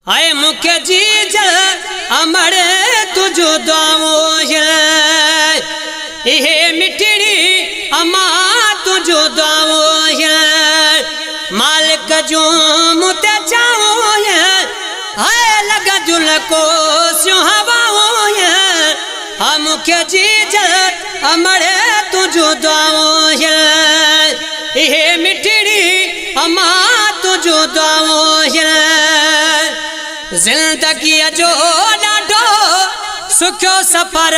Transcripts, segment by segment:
आए मुख्य जीज अमरे तुझो दावो ये मिठड़ी अमा तुझो दावो मालिक जो मुते चावो आए लगा जुल को सुहावो हा मुख्य जीज अमरे तुझो दावो ये मिठड़ी अमा तुझो दावो जिंदगी जो ॾाढो सुखो सफ़र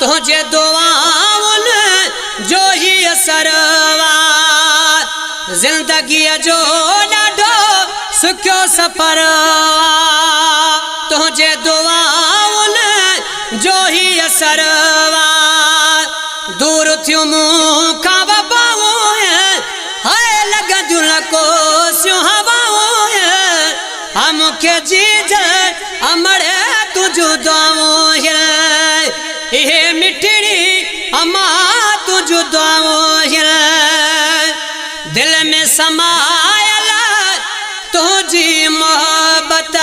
तुझे दुआउनि जो ही असर जिंदगी जो ॾाढो सुखो सफ़र तुझे दुआउनि जो ही असर दूर थियो मूं खां वबाओ हाय लॻ जुल को सुहावो मुख्य जीज अमरे तुझो दावो ये मिठड़ी अमा तुझो दावो दिल में समायल तुझी मोहब्बत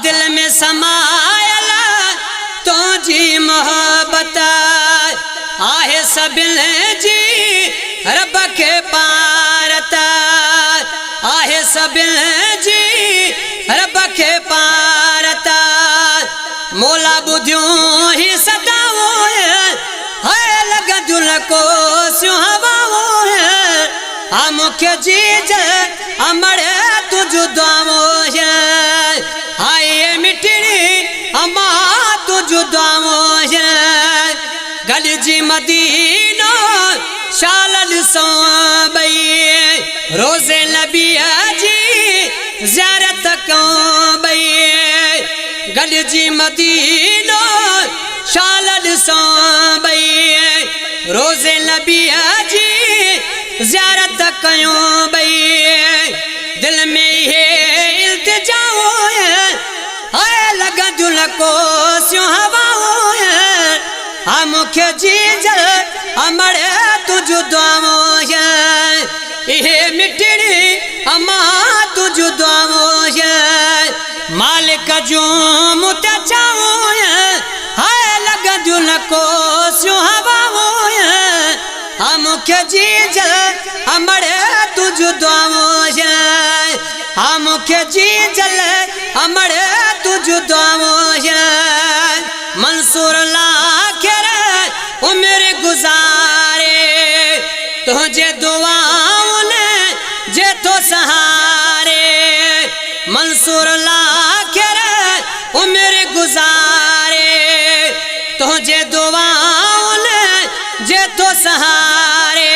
दिल में समायल तुझी मोहब्बत आहे सबिल जी रब के पारत आहे सबिल जी रब के पारता मोला बुधियों ही सदाओ है लग जुल को सुहावो आ मुख्य जीज अमरे तुझो दावो आए मिठड़ी अमा तुझो दावो गल जी मदीनो शालल सो बई रोज़े नबिया जी ज़ियारत को बई गल जी मदीनो शालल सो बई रोज़े नबिया जी ज़ियारत कयो बई दिल में ये इल्तिजाओ है लगा जुल को सुहावो आ मुख्य जीज अमरे तुझो दावो ये मिठड़ी अमा तुझो दावो मालिक जो मुते चावो हाय लग जुल को सुहावो हा मुख्य जीज अमरे तुझो दावो हा मुख्य जीज अमरे तुझो दावो मंसूर लाखेर उम्र गुजारे तुझे दुआउनि जे तो सहारे मंसूर लाखेर उम्र गुजारे तुझे दुआउनि जे तो सहारे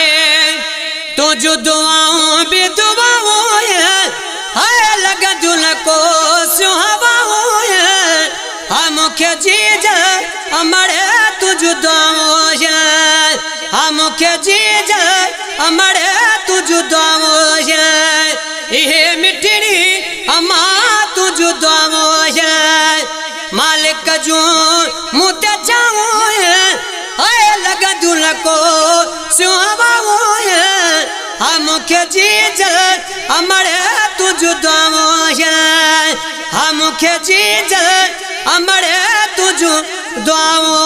तुझो दुआऊं भी दुआओ हाय लग जुल को सुहावो हा मुख्य जीज अमरे तुझो दावो हा मुख्य जीज अमरे तुझो दावो ये मिठड़ी अमा तुझो दावो मालिक जो मुते चावो हाय लग जुल को सुहावो हा मुख्य जीज अमरे तुझो दावो हा मुख्य जीज अमरे तुझो दावो